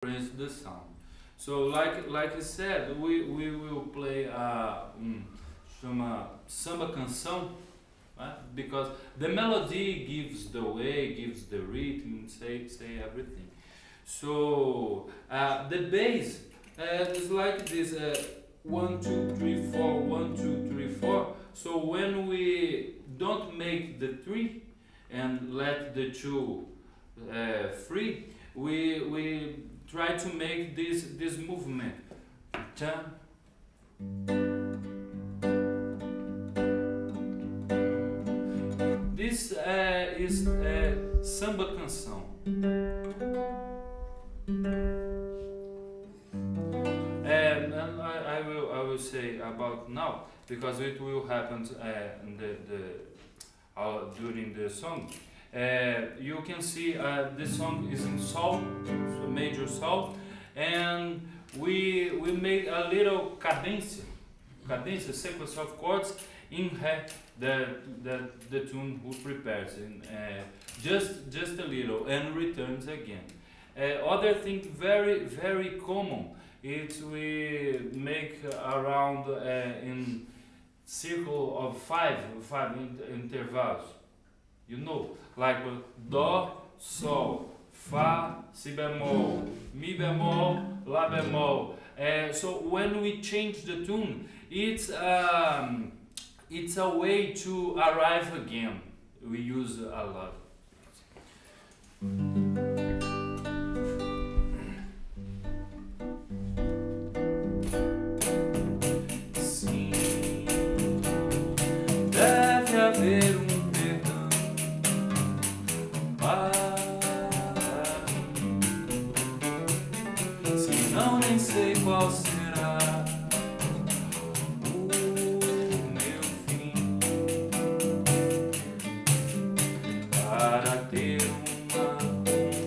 experience the sound. So like I said, we will play chama samba canção, right? Because the melody gives the way, gives the rhythm, say everything. So the bass is like this 1 2 3 4 1 2 3 4. So when we don't make the three and let the two free, we try to make this movement. Cha. This is samba canção. And I will say about now because it will happen in during the song. You can see the song is in sol, so major sol, and we make a little cadencia, sequence of chords in re, the tune who prepares and just a little and returns again. Other thing very common is we make around in circle of five intervals. You know, like do, sol, fa, si bemol, mi bemol, la bemol. So when we change the tune, it's a way to arrive again. We use a lot. Sim, deve haver perdão para mim. Se não, nem sei qual será o meu fim. Para ter uma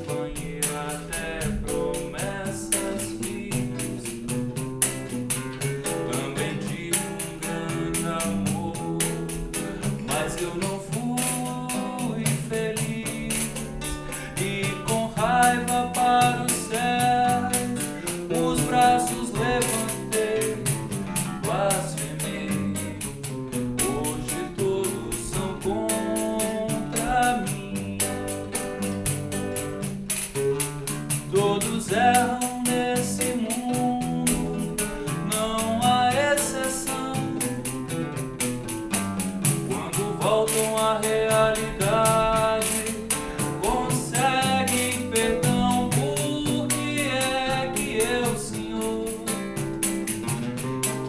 companheira até promessas fiz. Também tive grande amor, mas eu não fui feliz. E com raiva para o céu, os braços levantei, blasfemei. Hoje todos são contra mim. Todos erram nesse mundo, não há exceção. Quando voltam à realidade, conseguem perdão. Por que é que eu, Senhor,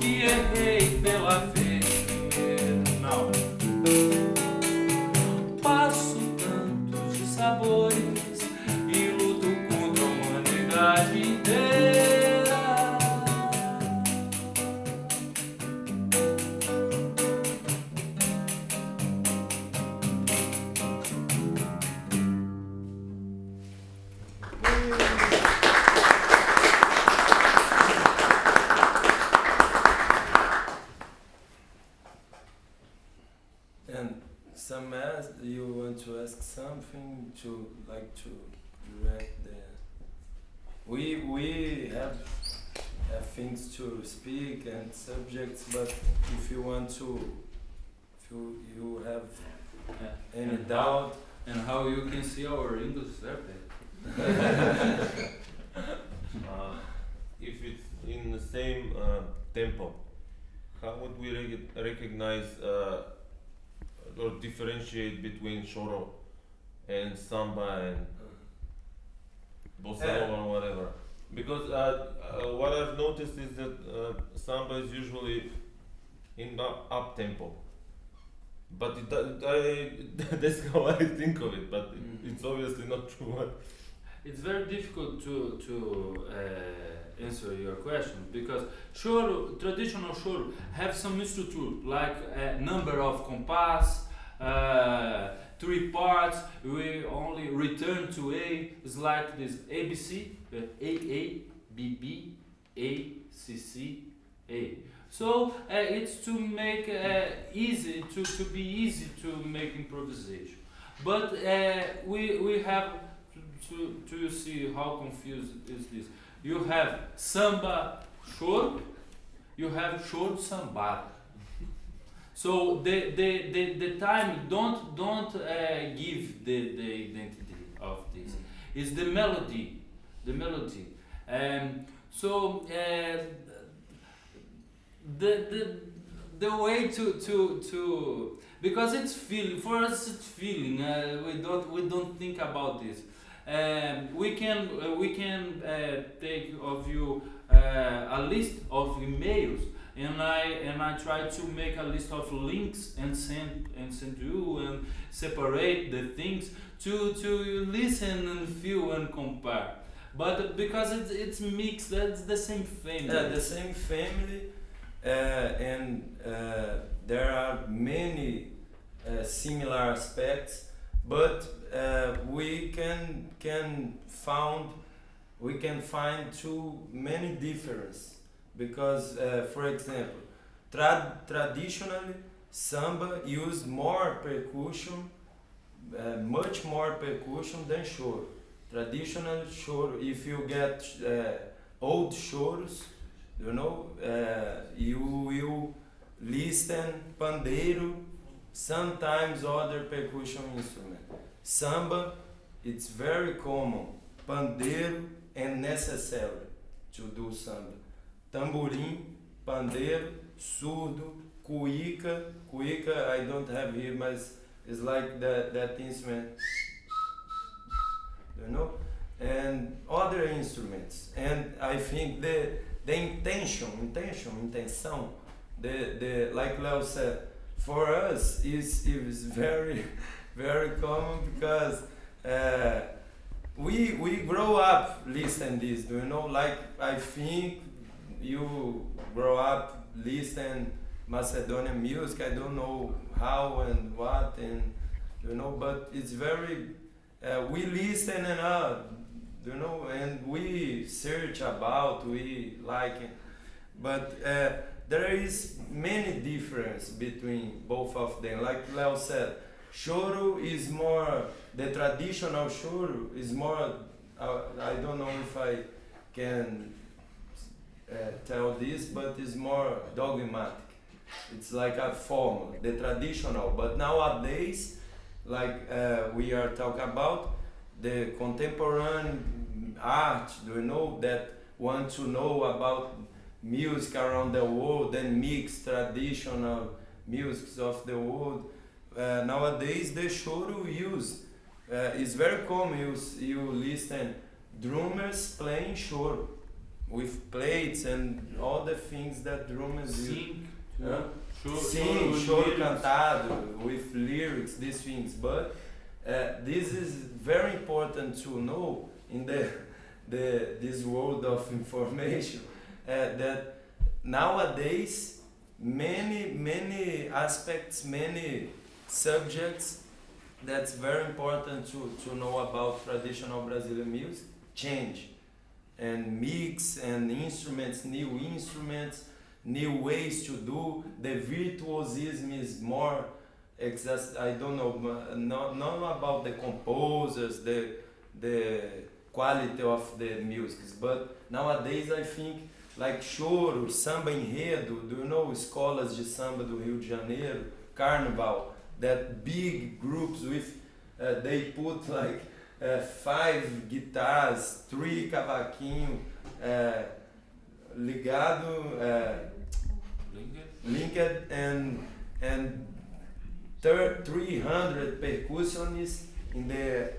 que errei pela vez primeira? Não. Passo tantos de sabores e luto contra a humanidade inteira. And you want to ask something to direct the. We have things to speak and subjects, but if you want to, if you have any doubt, And how you can see our English survey. If it's in the same tempo, how would we recognize or differentiate between choro and samba and bossa nova or whatever? Because what I've noticed is that samba is usually in up tempo, but that's how I think of it. But it's obviously not true. It's very difficult to answer your question because choro, traditional choro, have some structure like a number of compass, 3 parts. We only return to A. It's like this ABC, A B B A C C A. So it's to make easy to be easy to make improvisation. But we have to you see how confused is this. You have samba choro, you have choro sambado. So the time don't give the identity of this. It's the melody, so the way to because it's feeling for us, it's feeling. We don't think about this. We can take of you a list of emails, and I try to make a list of links and send you and separate the things to listen and feel and compare. But because it's mixed, that's the same family. Yeah, the same family, and there are many similar aspects, but we can find too many differences, because for example, traditionally samba used more percussion, much more percussion than choro. Traditional choro, if you get old choros, you will listen pandeiro, sometimes other percussion instrument. Samba, it's very common, pandeiro and necessary to do samba. Tamborim, pandeiro, surdo, cuíca. Cuíca I don't have here, but it's like that instrument, and other instruments. And I think the intenção, the like Leo said, for us is very very common, because we grow up listening this, like I think you grow up listening Macedonian music. I don't know how and what, and but it's very we listen and we search about, we like it, but there is many difference between both of them. Like Leo said, choro is more, the traditional choro is more, I don't know if I can tell this, but it's more dogmatic. It's like a form, the traditional. But nowadays, like we are talking about, the contemporary art, that want to know about music around the world and mix traditional musics of the world. Nowadays, the choro is very common. You listen drummers playing choro with plates and all the things that drummers Sing, sing, choro cantado with lyrics, these things. But this is very important to know in this world of information, that nowadays many aspects, many subjects that's very important to know about traditional Brazilian music change, and mix, and new instruments, new ways to do. The virtuosism is more I don't know, not about the composers, the quality of the music, but nowadays I think like choro, samba enredo, escolas de samba do Rio de Janeiro, carnival, that big groups with they put like 5 guitars, 3 cavaquinho ligado, linked, and 300 percussionists in the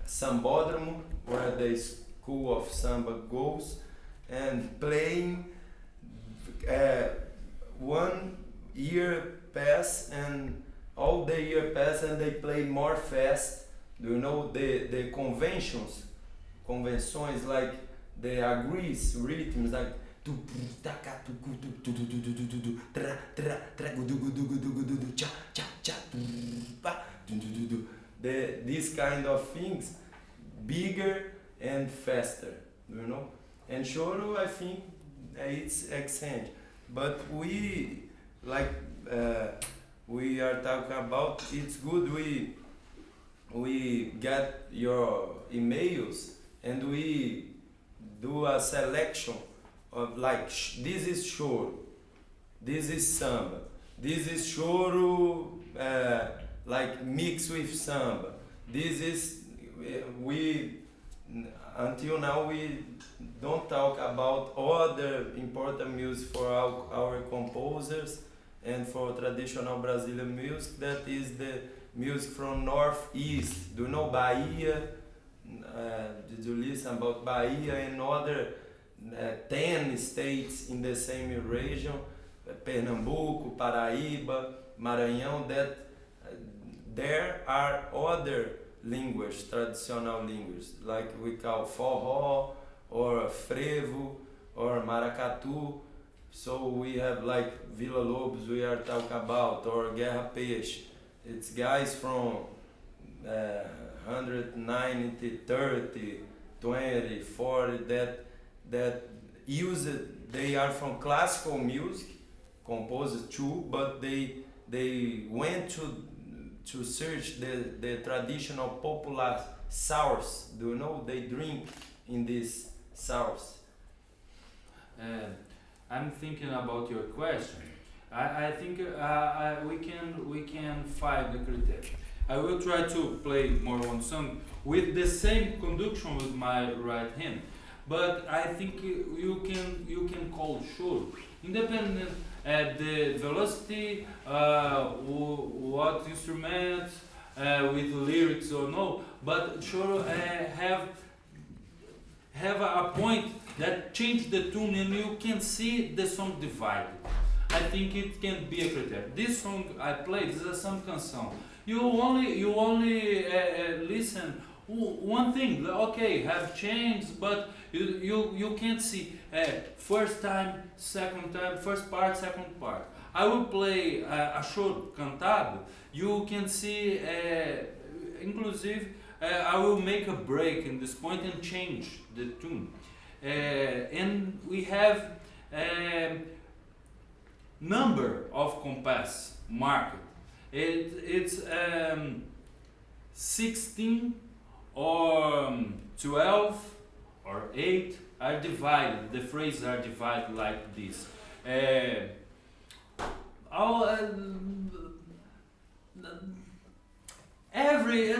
sambódromo, where the school of samba goes, and playing. 1 year pass, and all the year pass, and they play more fast. The convenções, like the agrees rhythms, like these kind of things, bigger and faster, and choro, I think it's exchange, but we like we are talking about, it's good we get your emails and we do a selection of like this is choro, this is samba, this is choro like mixed with samba, this is we until now we don't talk about other important music for our composers and for traditional Brazilian music, that is the music from Northeast. Do you know Bahia? Did you listen about Bahia and other 10 states in the same region? Pernambuco, Paraíba, Maranhão, that there are other languages, traditional languages, like we call forró, or frevo, or maracatu. So we have like Villa Lobos we are talking about, or Guerra Peixe. It's guys from 190, 30, 20, 40 that use it. They are from classical music, composed too, but they went to search the traditional popular source. Do you know they drink in this source? I'm thinking about your question. I think we can find the criteria. I will try to play more one song with the same conduction with my right hand, but I think you can call choro independent at the velocity, what instruments, with lyrics or no. But choro have a point that change the tune and you can see the song divided. I think it can be a criteria. This song I played is a samba canção. You only listen one thing. Okay, have changed, but you can't see first time, second time, first part, second part. I will play a choro cantado. You can see, inclusive, I will make a break in this point and change the tune. And we have number of compass marked. It's 16 or 12 or 8 are divided. The phrases are divided like this. Every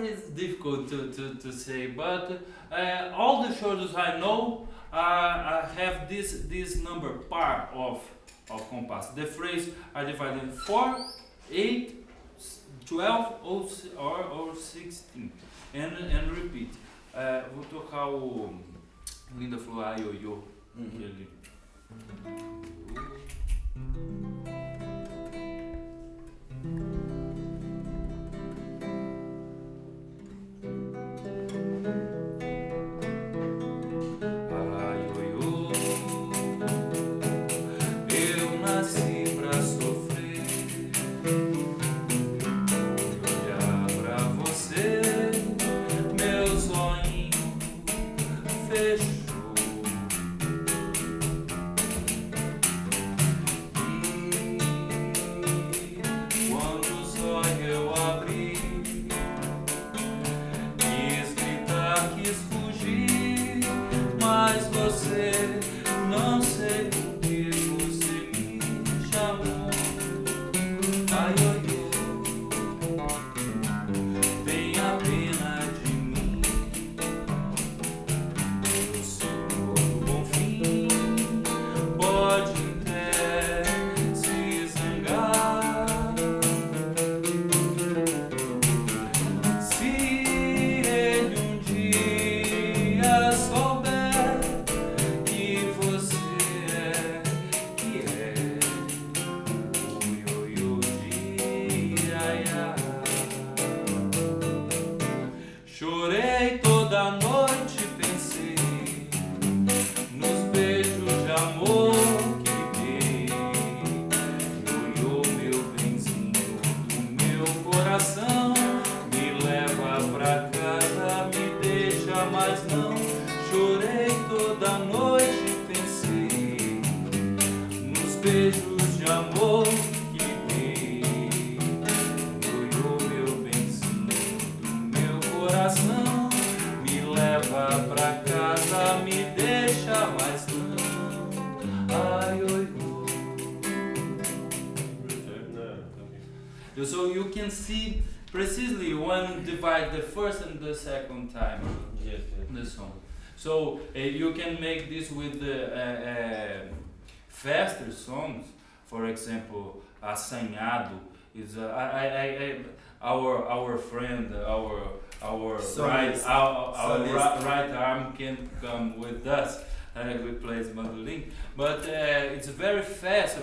is difficult to say, but all the choros I know have this number par of compass. The phrases are divided in 4, 8, 12 or 16 and repeat. Vou tocar o Linda Flor Aioiô. So you can see precisely when divide the first and the second time Yes, yes. the song. So you can make this with the faster songs. For example, Assanhado is our friend, our right arm can come with us. We play mandolin, but it's very fast.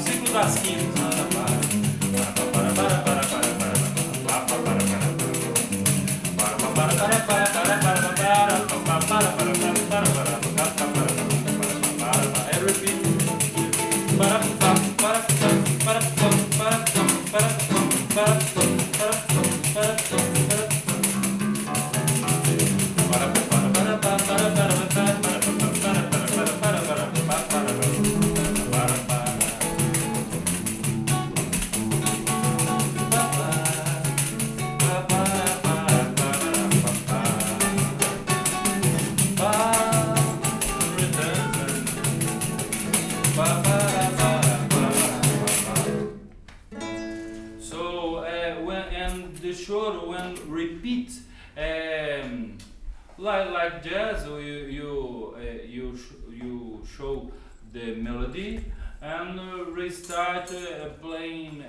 Ciclo das quintas. Like jazz, you show the melody and restart playing,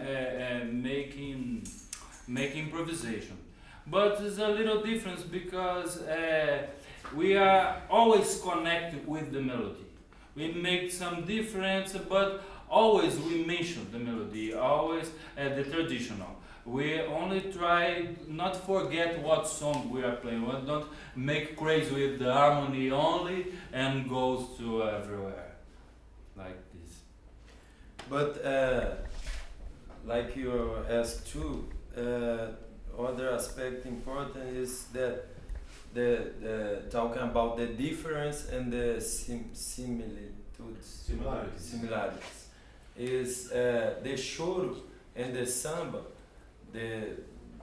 making improvisation. But there's a little difference because we are always connected with the melody. We make some difference, but always we mention the melody, always the traditional. We only try not forget what song we are playing. We don't make crazy with the harmony only and goes to everywhere like this. But like you asked too, other aspect important is that the talking about the difference and the similitudes, similarities is the choro and the samba.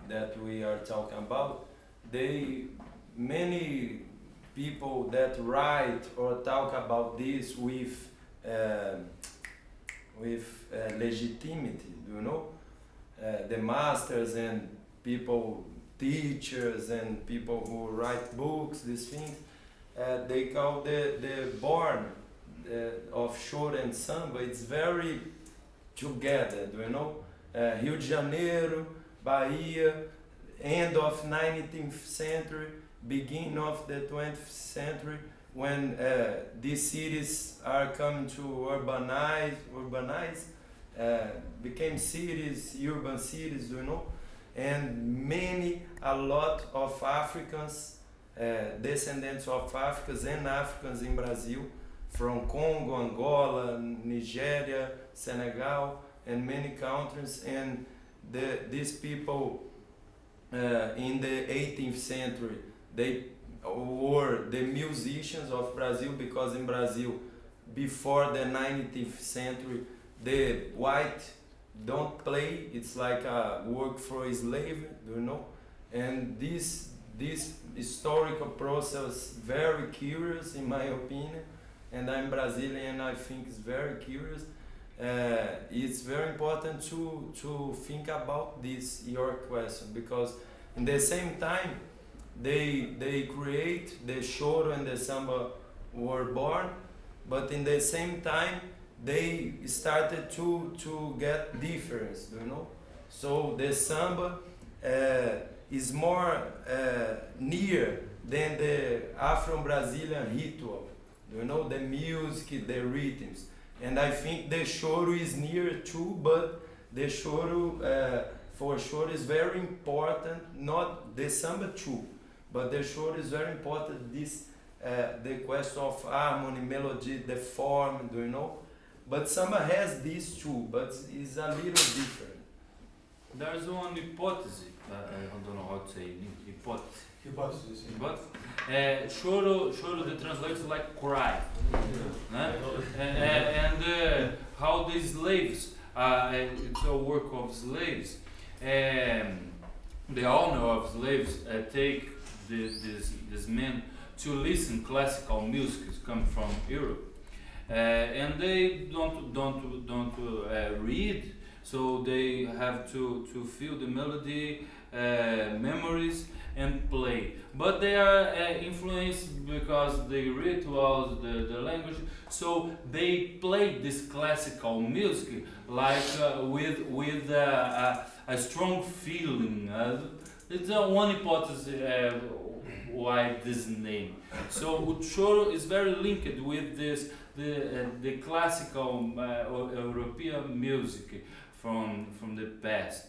That we are talking about, many people that write or talk about this with legitimacy, you know, the masters and people, teachers and people who write books, these things, they call the born of choro and samba. It's very together, you know. Rio de Janeiro, Bahia, end of 19th century, beginning of the 20th century, when these cities are coming to urbanize, became cities, urban cities, you know, and a lot of Africans, descendants of Africans and Africans in Brazil, from Congo, Angola, Nigeria, Senegal, and many countries, and these people in the 18th century, they were the musicians of Brazil, because in Brazil, before the 19th century, the white don't play, it's like a work for a slave, you know, and this historical process very curious in my opinion, and I'm Brazilian, I think it's very curious. It's very important to think about this, your question, because in the same time they create the choro and the samba were born, but in the same time they started to get difference, you know. So the samba is more near than the Afro-Brazilian ritual, you know, the music, the rhythms. And I think the choro is near too, but the choro, for choro is very important, not the samba too, but the choro is very important, this, the question of harmony, melody, the form, do you know? But samba has these two, but it's a little different. There's one hypothesis, I don't know how to say hypothesis. Hypothesis. But choro they translates like cry. And how the slaves, it's a work of slaves. The owner of slaves take this men to listen classical music come from Europe, and they don't read, so they have to feel the melody, memories, and play. But they are influenced because the rituals, the language, so they play this classical music like with a strong feeling. It's one hypothesis why this name. So choro is very linked with this the classical European music from the past.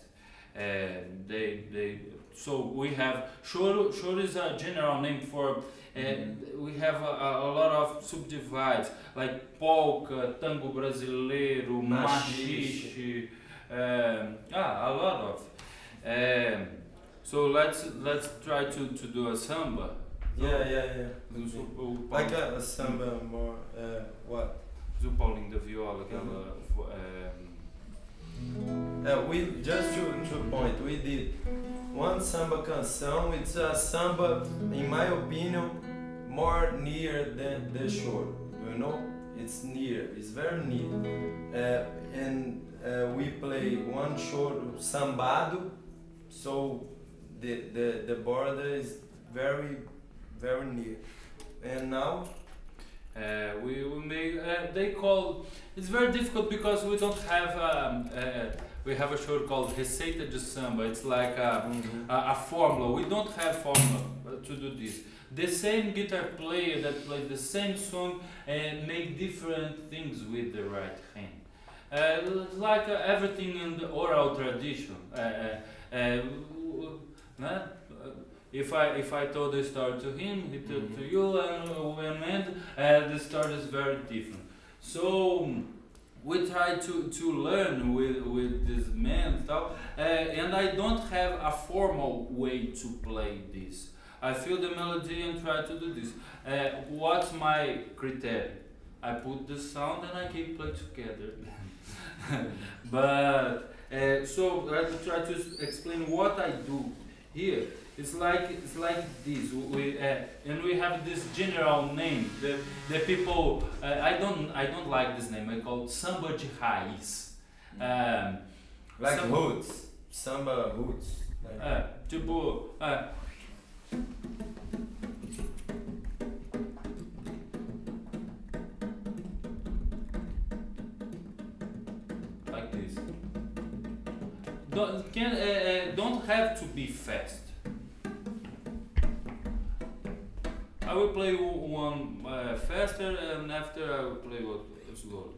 So we have choro. Choro is a general name for. We have a lot of subdivides like polka, tango brasileiro, machixe, a lot of. So let's try to do a samba. Yeah. Like a samba more, what? Do Paulinho da viola, aquela. We just to point, we did one samba canção. It's a samba, in my opinion, more near than the choro. You know, it's near. It's very near. And we play one choro sambado, so the border is very near. And now. We make they call it's very difficult because we don't have we have a show called Receita de Samba. It's like a formula. We don't have formula to do this. The same guitar player that plays the same song and make different things with the right hand. It's like everything in the oral tradition. If I told the story to him, he told to you, and when the story is very different. So we try to learn with this man stuff, and I don't have a formal way to play this. I feel the melody and try to do this. What's my criteria? I put the sound and I can play together. But so let's try to explain what I do here. It's like this. And we have this general name. The people I don't like this name. I call it samba de raiz. Like roots, samba roots. Tipo. Like this. Don't have to be fast. I will play one faster, and after I will play one slower.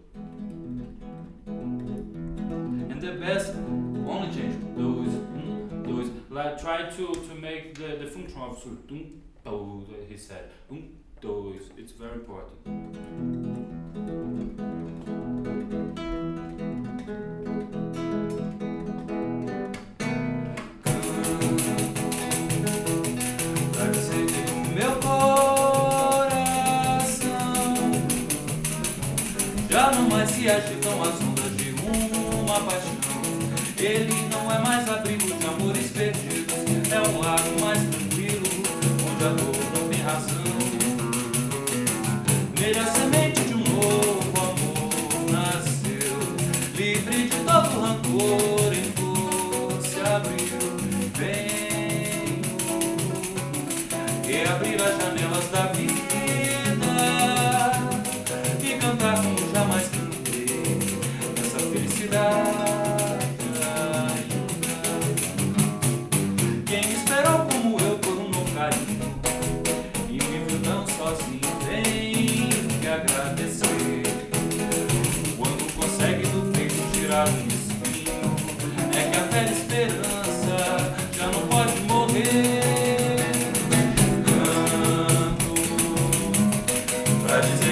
And the best, only change those. Like try to make the function of sur. He said those. It's very important. Se agitam as ondas de uma paixão. Ele não é mais abrigo de amores perdidos. É um lago mais tranquilo, onde a dor não tem razão. Nele a semente de um novo amor nasceu, livre de todo rancor, em flor se abriu. Venho reabrir as janelas da vida e cantar como jamais cantei. Quem esperou como eu por um novo carinho e me viu tão sozinho, tem que agradecer.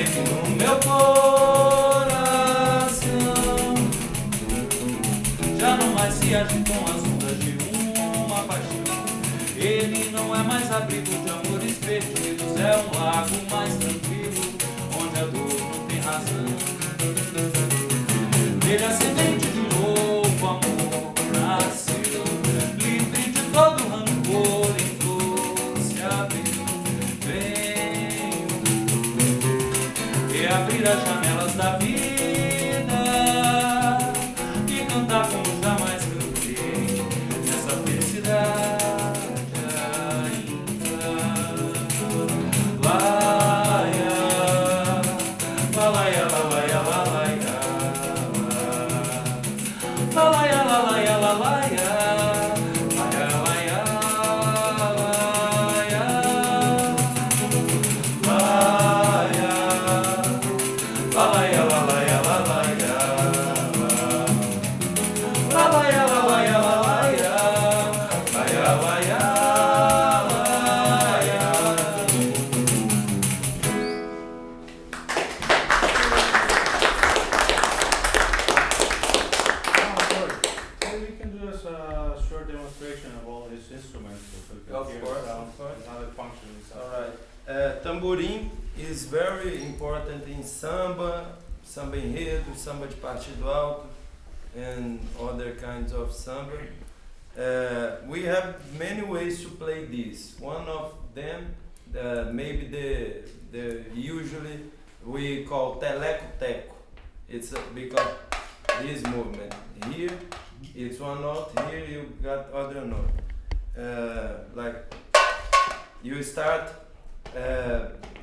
sei que no meu coração já não mais se age com as ondas de uma paixão. Ele não é mais abrigo de amores perdidos, é um lago mais tranquilo, onde a dor não tem razão. Ele acidente de novo, amor nasceu, livre de todo rancor, entrou, se abriu, vem e abrir as janelas da vida e cantar como jamais cantei nessa felicidade. Tamborim is very important in samba, samba enredo, samba de partido alto, and other kinds of samba. We have many ways to play this. One of them, maybe the usually we call teleco-teco. It's because this movement here, it's one note, here you got other note. Like you start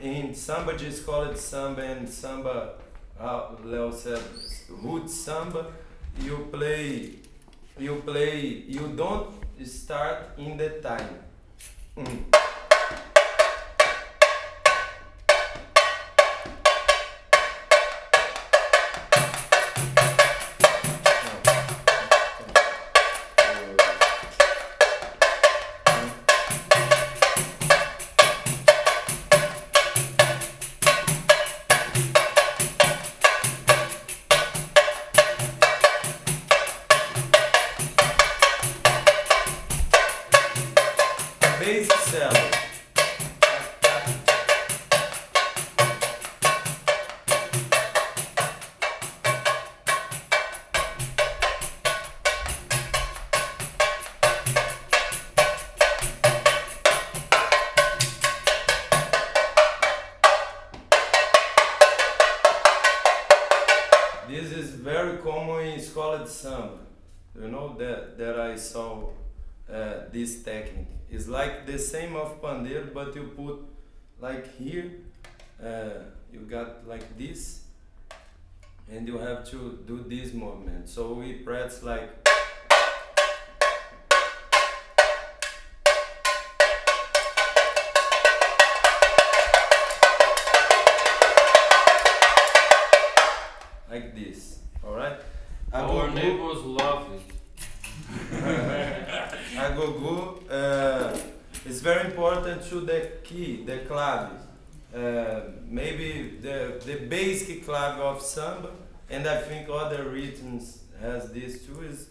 in samba de escola de samba and samba, Leo said, root samba, you don't start in the time. This is very common in escola de samba. You know that I saw this technique. It's like the same of pandeiro, but you put like here, you got like this, and you have to do this movement. So we press like this. All right. Our neighbors love it. Agogo is very important to the key, the clave. Maybe the basic clave of samba, and I think other rhythms has this too. Is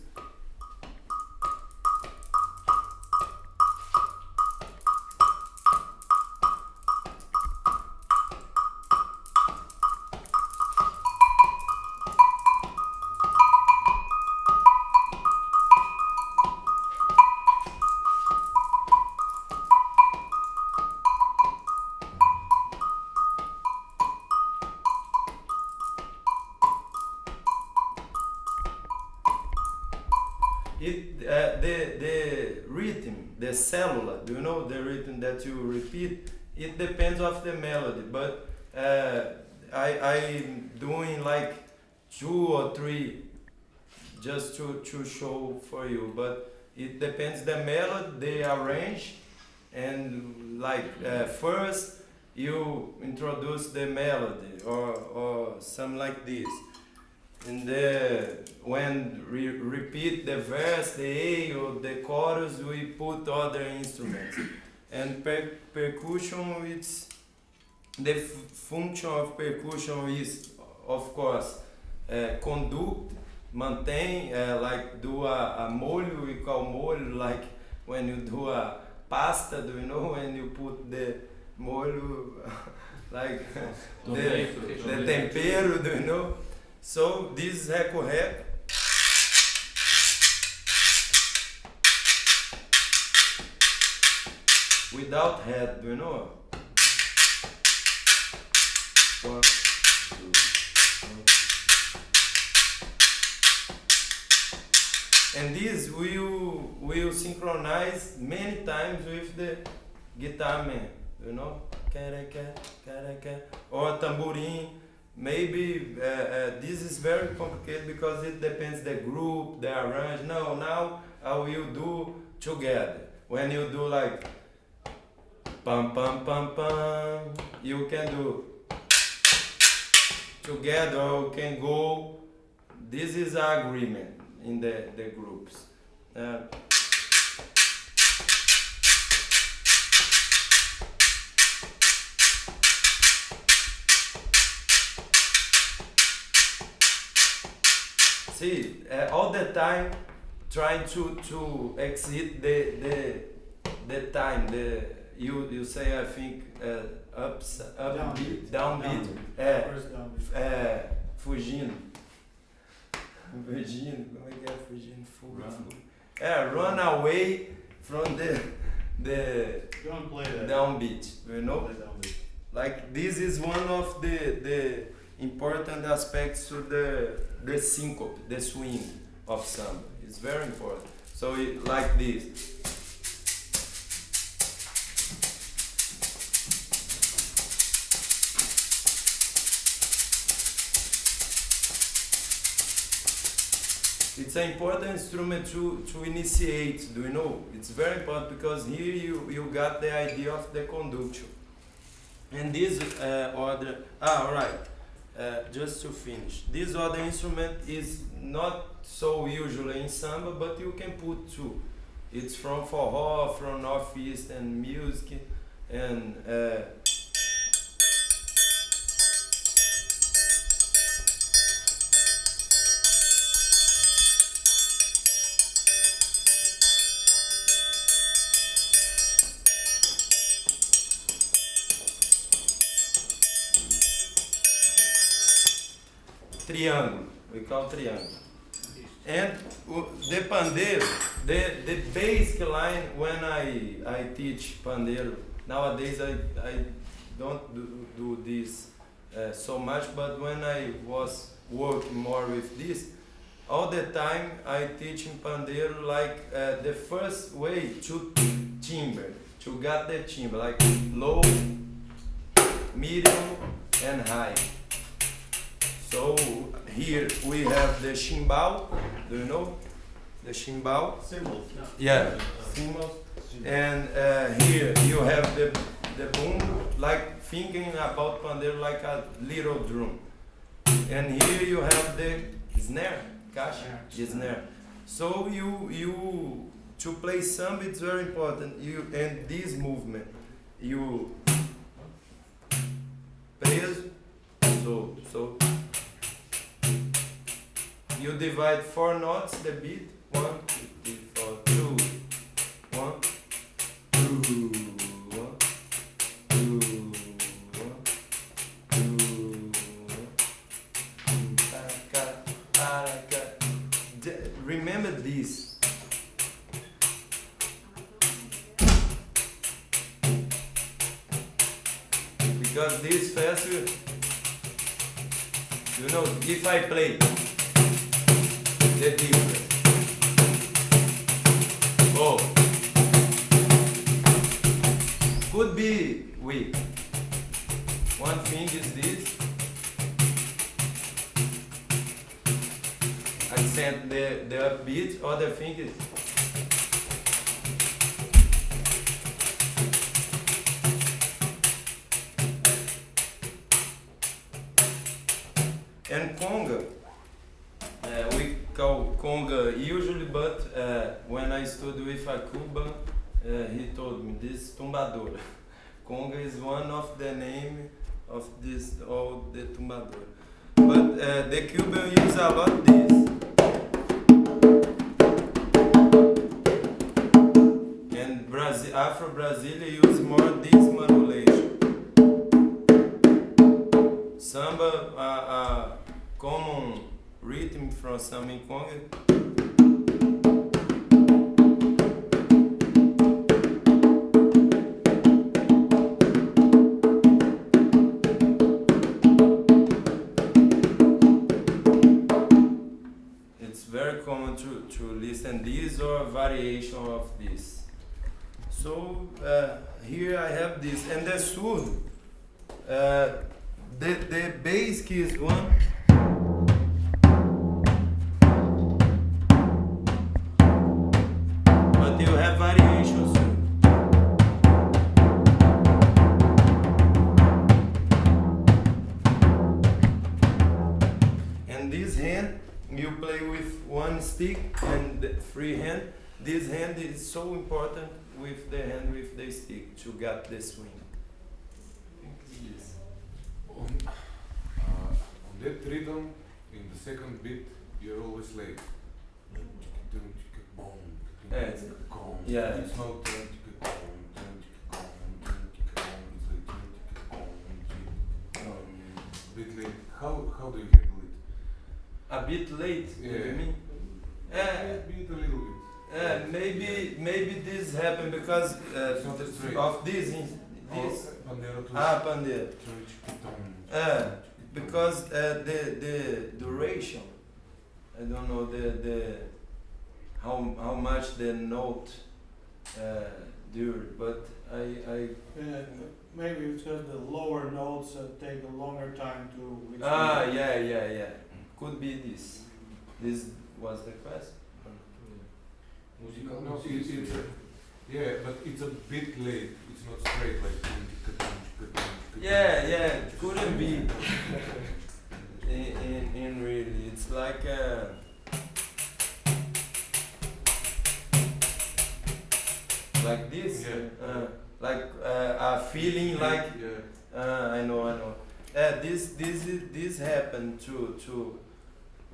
the rhythm, the cellula, do you know the rhythm that you repeat? It depends of the melody, but I'm doing like 2 or 3 just to show for you, but it depends the melody, they arrange, and like first you introduce the melody or something like this. And when we repeat the verse, the A or the chorus, we put other instruments. And percussion, the function of percussion is, of course, conduct, mantém, like do a molho, we call molho, like when you do a pasta, do you know, when you put the molho, like the tempero, do you know? So this reco-reco, without head, do you know? 1, 2, 1. And this will synchronize many times with the guitar man, you know? Or tamborim. Maybe this is very complicated because it depends the group, the arrange. No, now I will do together. When you do like pam pam pam pam, you can do together, you can go. This is agreement in the groups. See, all the time trying to exit the time. You say, I think, up beat, down beat. Fugindo. Fugindo, como é que é fugindo? Run away from the Don't play that. downbeat, you know? Play downbeat. Like this is one of the important aspects to the syncope, the swing of samba. It's very important. So like this. It's an important instrument to initiate, do you know? It's very important because here you got the idea of the conduction. And this other, alright, just to finish. This other instrument is not so usually in samba, but you can put too. It's from forró, from northeast and music, and triângulo, we call triângulo. And the pandeiro, the basic line when I teach pandeiro, nowadays I don't do this so much, but when I was working more with this, all the time I teach in pandeiro like the first way to timbre, to get the timbre, like low, medium and high. So here we have the chimbal, do you know the chimbal? Cymbals. Yeah, cymbals. And here you have the boom, like thinking about pandeiro like a little drum. And here you have the snare, caixa, the snare. So you to play samba, it's very important. And this movement, you preso, so you divide 4 notes, the beat, 1, 2, 3, 4, 2, 1, 2, 1, 2, 1, 2, 1. Remember this. Because this festival, you know, if I play the difference. Oh, could be weak. One thing is this. Accent the upbeat. Other thing is and conga. We call conga usually, but when I studied with a Cuban, he told me this tumbadora. Conga is one of the name of this all the tumbador. But the Cuban use a lot this. And Afro-Brazilian use more this modulation. Samba, a common rhythm from samba in Congo. To listen this or variation of this. So here I have this, and the surdo, the bass key is one, but you have variations too. And this hand you play with one stick and the free hand. This hand is so important with the hand with the stick to get the swing. On that rhythm, in the second beat, you're always late. Yeah. It's not bit late. How do you handle it? A bit late, Yeah. you mean? Beat a little bit. Maybe this happened because It's not straight. of this. Pandero to Pandero. Because the duration, I don't know the how much the note dure, but I Maybe it's because the lower notes take a longer time to reach. yeah. Could be this. This was the question. Musical? No, it's yeah, but it's a bit late. It's not straight like. Yeah, couldn't be. In really, it's like this. Yeah. Like a feeling like. Yeah. I know. This happened to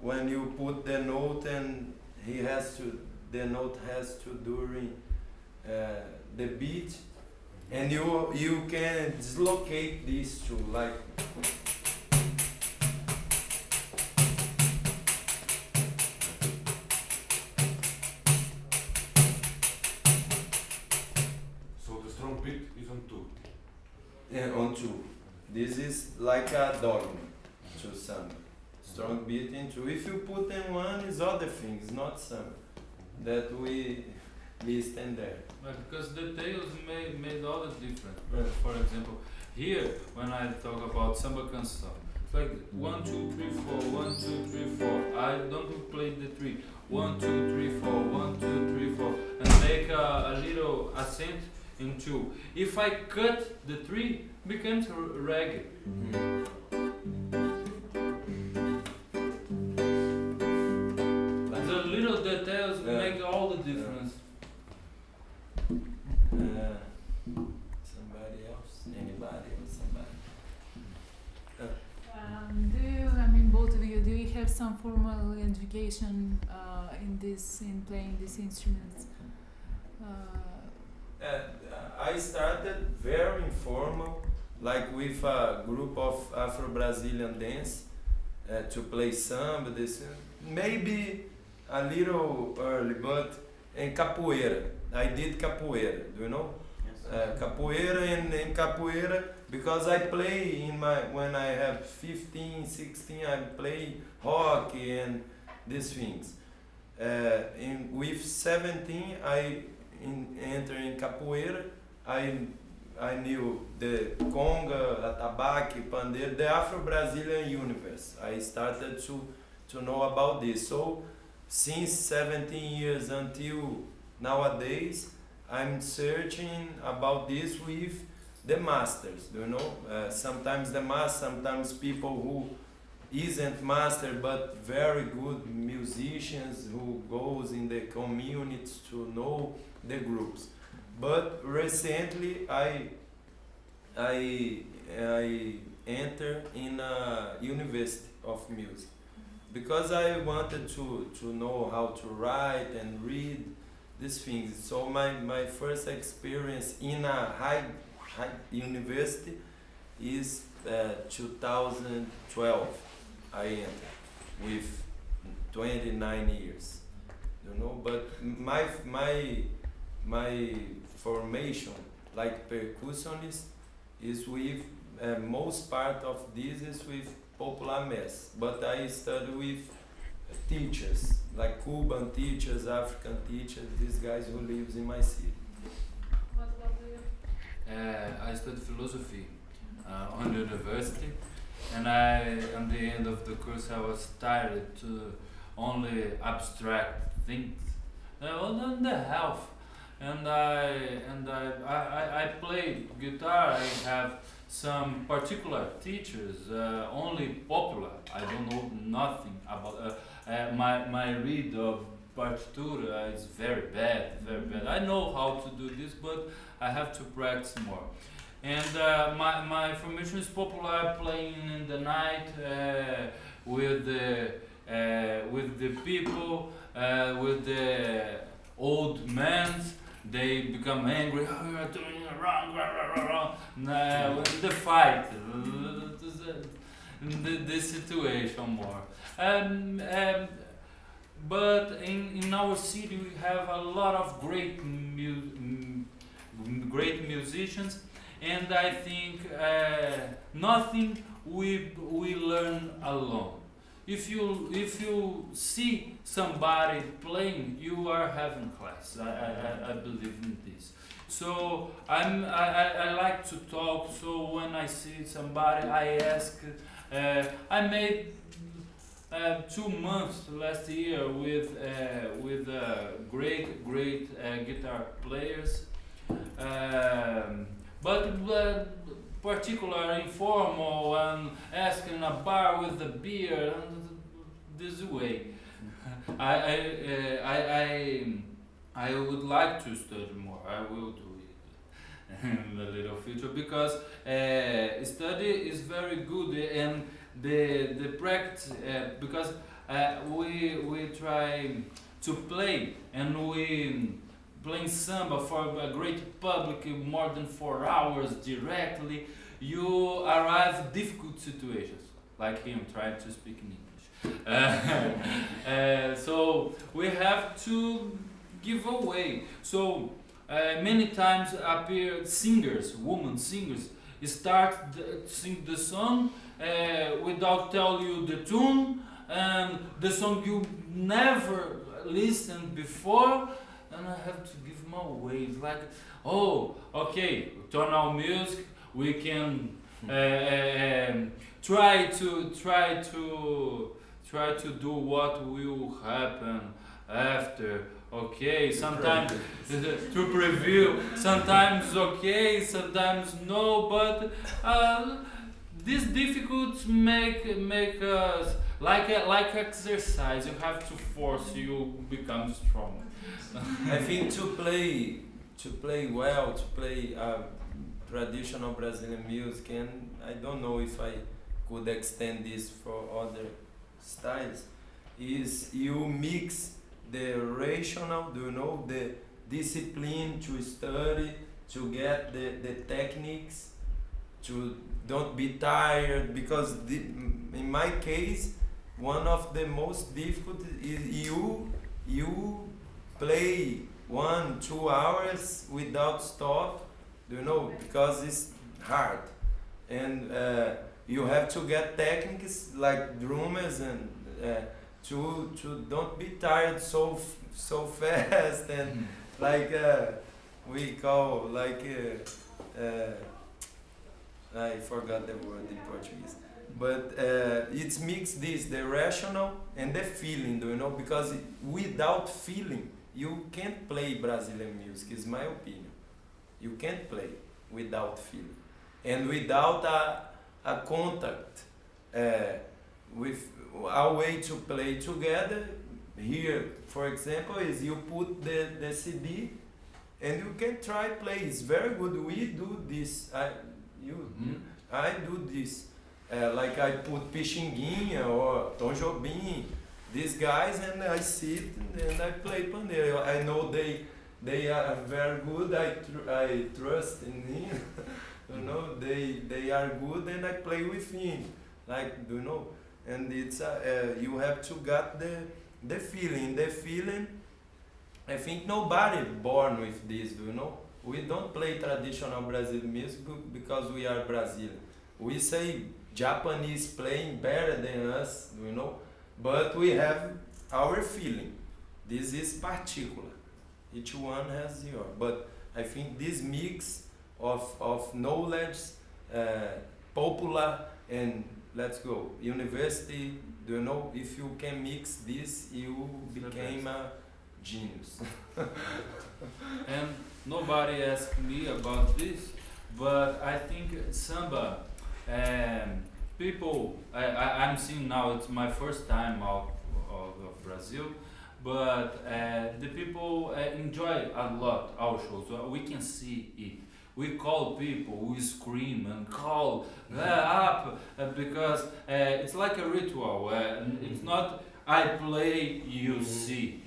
when you put the note and the note has to during the beat, and you can dislocate these two like. So the strong beat is on 2. Yeah, on two. This is like a dogma to samba. Strong beat in two. If you put in one, is other things, not samba. That we listen there. Because details made all the difference. Yeah. For example, here when I talk about samba canção, it's like 1, 2, 3, 4, 1, 2, 3, 4. I don't play the 3. 1, 2, 3, 4, 1, 2, 3, 4, and make a little accent in 2. If I cut the 3, becomes reggae. The little details make all the difference. Somebody else? Anybody or somebody? Both of you, do you have some formal education in playing these instruments? I started very informal, like with a group of Afro-Brazilian dance to play samba. This maybe a little early, but in capoeira. I did capoeira, do you know? Yes. Capoeira and in capoeira, because I play when I have 15, 16, I play hockey and these things. With 17, I enter in capoeira. I knew the conga, atabaque, pandeiro, the Afro-Brazilian universe. I started to know about this. So since 17 years until nowadays, I'm searching about this with the masters, you know. Sometimes the master, sometimes people who isn't master but very good musicians who goes in the communities to know the groups. But recently I enter in a university of music because I wanted to know how to write and read these things. So my first experience in a high university is 2012. I entered with 29 years, you know. But my formation like percussionist is with most part of this is with popular mass, but I study with teachers like Cuban teachers, African teachers, these guys who lives in my city. What about you? I studied philosophy on the university, and at the end of the course I was tired to only abstract things on the health, and I play guitar. I have some particular teachers, only popular. I don't know nothing about my read of partitura is very bad, very bad. I know how to do this, but I have to practice more. And my formation is popular, playing in the night with the people, with the old men. They become angry. Oh, you are doing it wrong, wrong. The fight, the situation more. But in our city we have a lot of great musicians, and I think nothing we learn alone. If you see somebody playing, you are having class. I believe in this. So I like to talk. So when I see somebody, I ask. I made 2 months last year with great guitar players, but particular informal and asking a bar with a beer and this way. I would like to study more. I will do it in the little future because study is very good and the practice because we try to play and we playing samba for a great public more than 4 hours directly. You arrive difficult situations like him trying to speak in English. So we have to give away. So many times appear singers, women singers, start sing the song without tell you the tune and the song you never listened before, and I have to give them away. It's like, oh, okay, tonal music. We can try to do what will happen after. Okay, sometimes to preview. Sometimes okay, sometimes no. But this difficult make us like exercise. You have to force you become strong. I think to play well, to play traditional Brazilian music, and I don't know if I could extend this for other styles, is you mix the rational, the discipline to study, to get the techniques, to don't be tired, because in my case, one of the most difficult is you play 1-2 hours without stop, because it's hard, and you have to get techniques like drummers and to don't be tired so fast, and like we call I forgot the word in Portuguese, but it's mixed the rational and the feeling, because without feeling you can't play Brazilian music, is my opinion. You can't play without feeling and without a contact with a way to play together. Here, for example, is you put the CD and you can try play. It's very good. We do this. I do this. Like I put Pixinguinha or Tom Jobim, these guys, and I sit and I play pandeiro. I know they are very good. I trust in him. You know, they are good, and I play with him. Like, you know, and it's you have to get the feeling. The feeling. I think nobody born with this. You know, we don't play traditional Brazilian music because we are Brazilian. We say Japanese playing better than us, you know, but we have our feeling. This is particular. Each one has yours. But I think this mix of knowledge, popular, and let's go, university, do you know, if you can mix this, you became a genius. And nobody asked me about this, but I think samba, people, I'm seeing now, it's my first time out of Brazil, but the people enjoy a lot our shows. We can see it. We call people, we scream and call up because it's like a ritual. It's not I play, you see.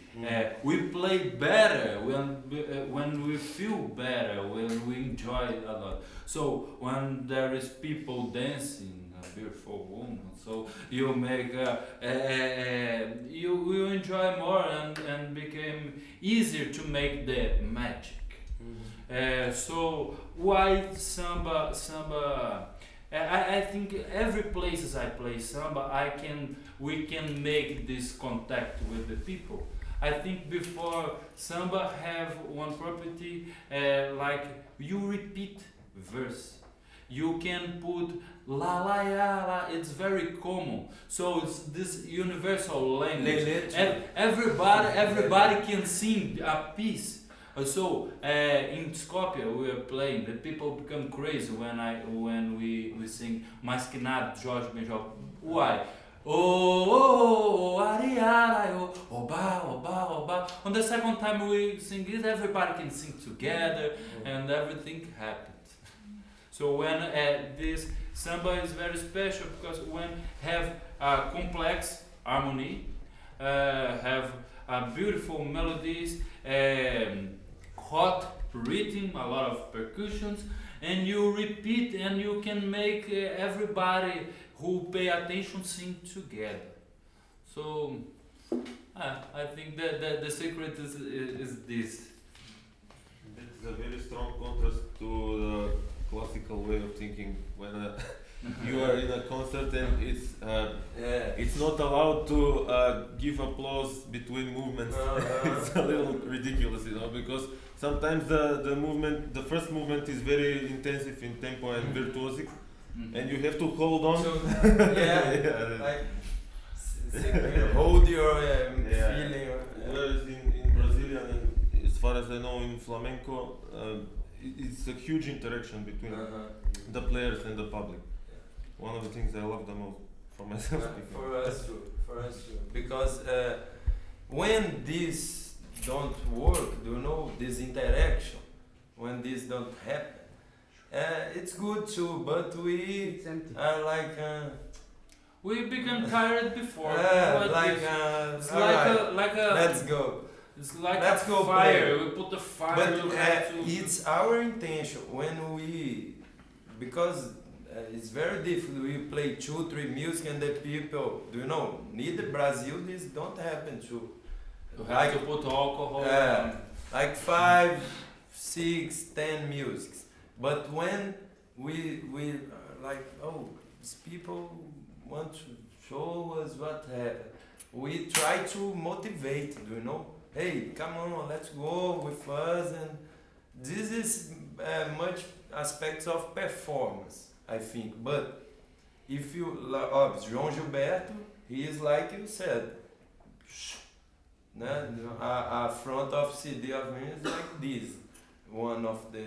We play better when we feel better, when we enjoy it a lot. So when there is people dancing, a beautiful woman, so you make you enjoy more and became easier to make the magic. So why samba? I think every places I play samba, we can make this contact with the people. I think before samba have one property like you repeat verse. You can put la la ya la. It's very common. So it's this universal language. Everybody can sing a piece. So in Skopje we are playing. The people become crazy when we sing Masquinado, Jorge Benjol. Why? Oh, ariara, oba, oba, oba. On the second time we sing it, everybody can sing together, and everything happens. So when this samba is very special because when have a complex harmony, have beautiful melodies, hot rhythm, a lot of percussions, and you repeat and you can make everybody who pay attention sing together. So I think that the secret is this. It's a very strong contrast to the classical way of thinking when you are in a concert and it's not allowed to give applause between movements. It's a little ridiculous, you know, because sometimes the first movement is very intensive in tempo and virtuosic, and you have to hold on. So, like hold your feeling. Whereas in Brazilian, and as far as I know, in flamenco, it's a huge interaction between the players and the public. One of the things I love the most for myself. For us too. Because when this don't work, do you know, this interaction, when this don't happen, it's good too, but we are like we become tired before. it's like a let's go. It's like let's a go fire. play. We put the fire. But it's our intention when because it's very difficult. We play 2-3 music and the people, do you know? Neither Brazil, this don't happen too. You have to put alcohol. Like 5, 6, 10 musics. But when we like, oh, these people want to show us what happened. We try to motivate, do you know? Hey, come on, let's go with us. And this is much aspects of performance, I think. But if you, João Gilberto, he is like you said, a front of CD of him is like this, one of the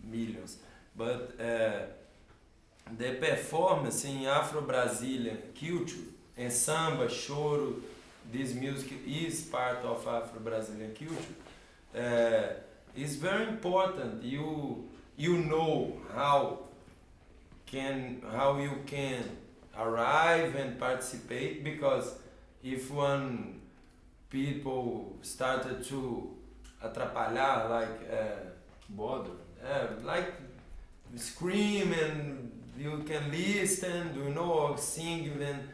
millions. But the performance in Afro-Brazilian culture, and samba, choro, this music is part of Afro-Brazilian culture. It's very important. You you know how you can arrive and participate, because if one people started to atrapalhar, like scream and you can listen, or sing, then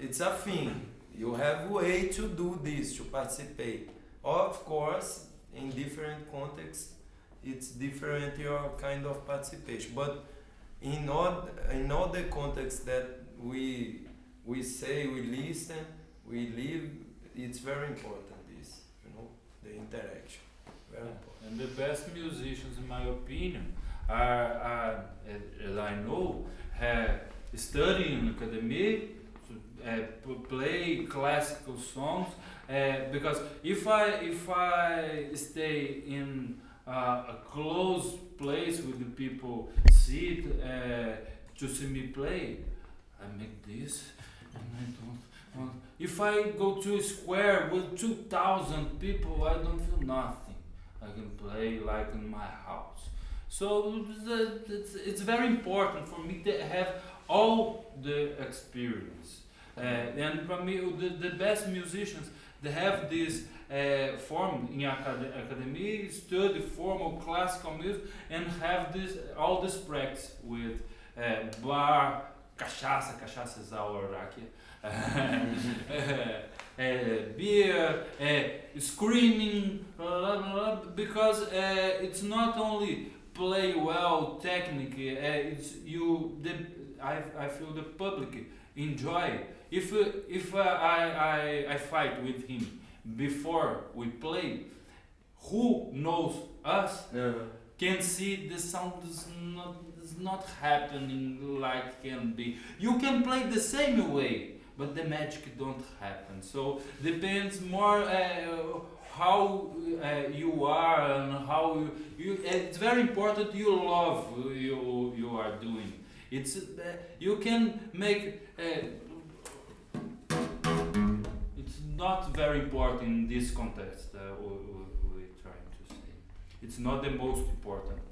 it's a thing. You have way to do this, to participate. Of course, in different contexts, it's different your kind of participation. But in all the contexts that we say, we listen, we live, it's very important, this, the interaction. Very important. And the best musicians, in my opinion, are as I know, study in academy, play classical songs, because if I stay in a close place with the people sit to see me play, I make this and I don't want. If I go to a square with 2,000 people, I don't feel nothing. I can play like in my house. So it's very important for me to have all the experience. And for me, the best musicians, they have this form in academy, study formal classical music, and have all this practice with bar, cachaça is our rakia, beer, screaming, because it's not only play well technically, I feel the public enjoy. If I fight with him before we play, who knows us can see the sound is not happening like can be. You can play the same way, but the magic don't happen. So depends more how you are and how you. It's very important you love you are doing. It's you can make. It's not very important in this context. We're trying to say. It's not the most important thing.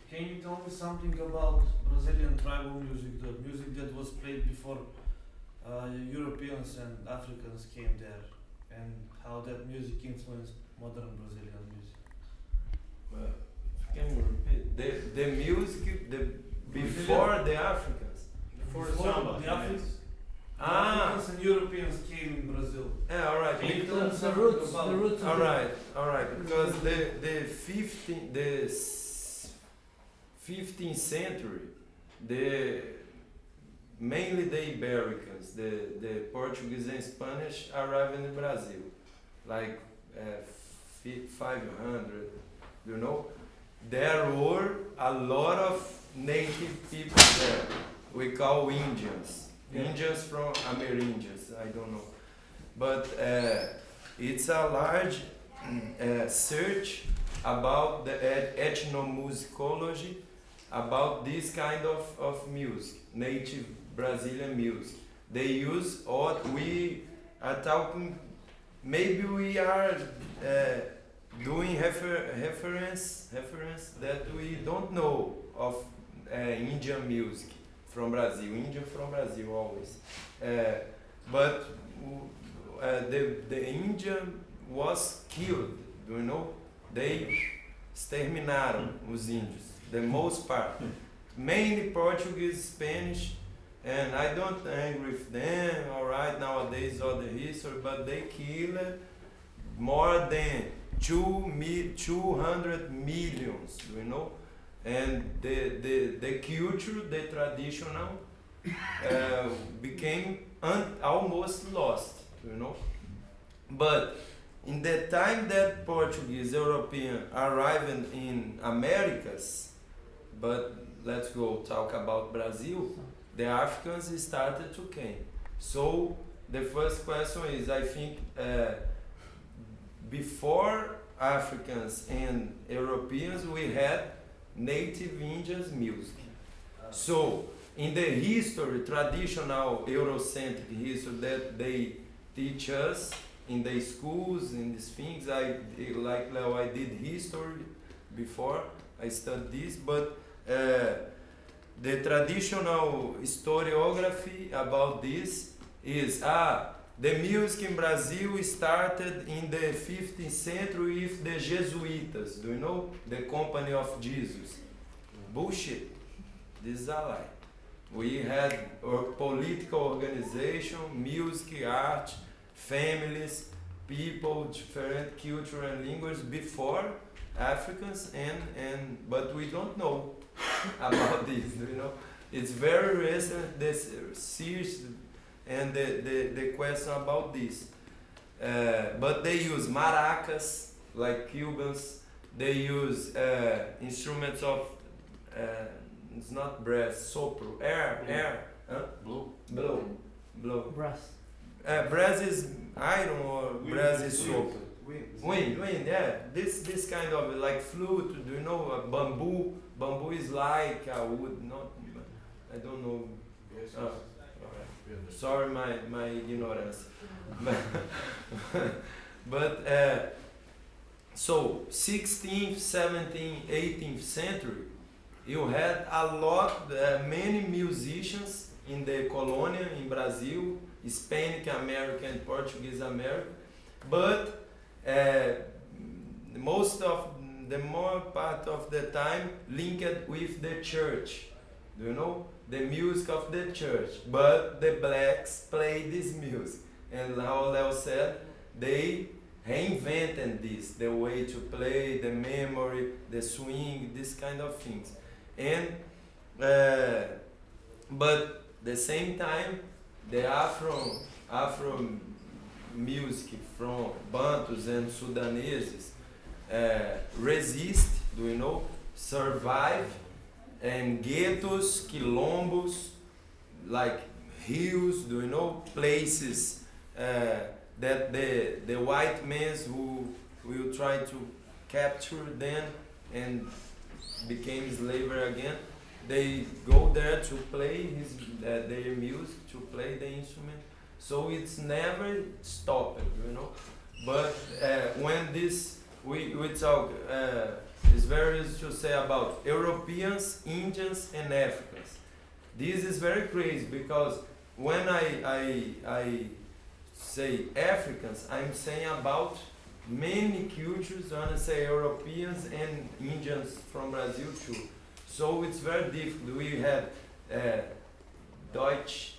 Can you tell me something about Brazilian tribal music, the music that was played before Europeans and Africans came there, and how that music influenced modern Brazilian music? Well, can you repeat? The music before the Africans? Before the Africans and Europeans came in Brazil. Yeah, all right. Can you tell us The something roots, about the roots. All right. Because the 15th century, mainly the Ibericans, the Portuguese and Spanish arrived in Brazil, like 500. There were a lot of native people there. We call Indians. Indians from Amerindians, I don't know. But it's a large search about the ethnomusicology, about this kind of music, native Brazilian music. They use what we are talking, maybe we are doing reference that we don't know of Indian music from Brazil, Indian from Brazil always. But the Indian was killed, They exterminaram os índios, the most part. Mainly Portuguese, Spanish, and I don't agree with them, alright, nowadays all the history, but they killed more than 200 millions, and the culture, the traditional, became almost lost, But in the time that Portuguese, European arrived in Americas, but let's go talk about Brazil, the Africans started to came. So the first question is, I think, before Africans and Europeans, we had native Indians music. So in the history, traditional Eurocentric history that they teach us in the schools, in these things, like Leo, I did history before I studied this, but the traditional historiography about this is the music in Brazil started in the 15th century with the Jesuitas. Do you know? The Company of Jesus. Bullshit. This is a lie. We had a political organization, music, art, families, people, different culture and languages before Africans, but we don't know about this. You know, it's very recent. This series and the question about this. But they use maracas like Cubans. They use instruments of it's not brass, sopro, air, huh? Blow. Brass. Brass is iron or brass is sopro. Wind, yeah. This kind of like flute, do you know? Bamboo. Bamboo is like a wood, not. I don't know. Yes, Sorry, my ignorance. But so 16th, 17th, 18th century, you had a lot, many musicians in the colonia in Brazil, Hispanic American, Portuguese American, but more part of the time linked with the church. Do you know? The music of the church. But the blacks play this music. And how Leo said, they reinvented this, the way to play, the memory, the swing, this kind of things. And but the same time, the Afro music from Bantus and Sudaneses resist, do you know, survive, and ghettos, quilombos, like hills, do you know, places that the white men who will try to capture them and became slavery again, they go there to play their music, to play the instrument. So it's never stopped, you know. But when we talk, it's very easy to say about Europeans, Indians, and Africans. This is very crazy because when I say Africans, I'm saying about many cultures. When I say Europeans and Indians from Brazil too. So it's very difficult. We have Dutch,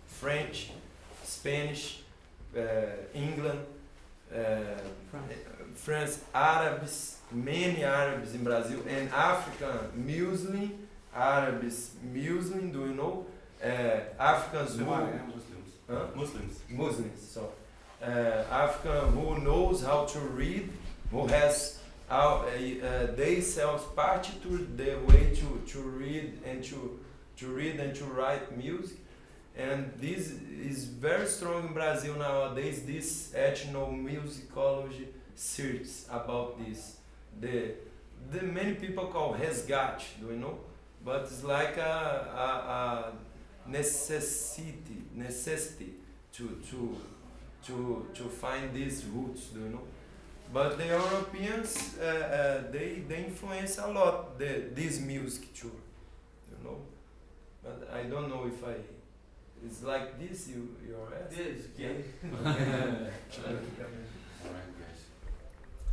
French, Spanish, England, France, Arabs, many Arabs in Brazil, and African Muslim, Arabs Muslim, do you know? Africans Muslims, so African who knows how to read, who has they self partiture, the way to read and to write music. And this is very strong in Brazil nowadays, this ethnomusicology search about this. The many people call resgate, do you know? But it's like a necessity to find these roots, do you know? But the Europeans, they influence a lot this music too, you know? But I don't know if it's like this, you're asking? Yes, Yeah. Alright, guys.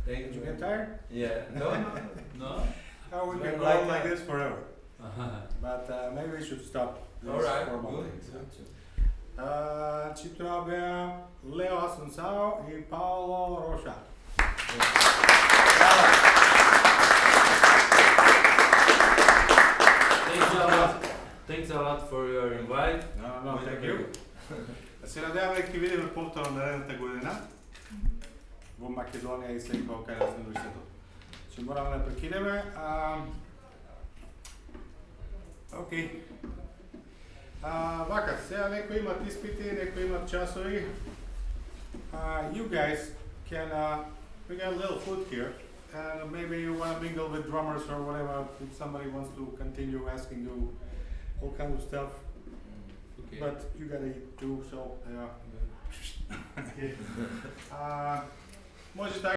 Thank Did you. you get tired? Yeah. No. No? Oh, we Very can go like on like that. this forever. But maybe we should stop this Alright, formal good. things. Ci troviamo Leo Asonцао e Paolо Roša. Thanks a lot for your invite. No, thank you. Се надяваме да ги видиме повторно наредната година во Македонија и след кога кај нас на универзитетот. Ќе мораме да прекинеме. Окей. Вака, сега некои имат испити, некои имат часови. You guys can, we got a little food here, and maybe you want to mingle with drummers or whatever, if somebody wants to continue asking you all kind of stuff. Okay. But you gotta eat too, so, yeah. Možete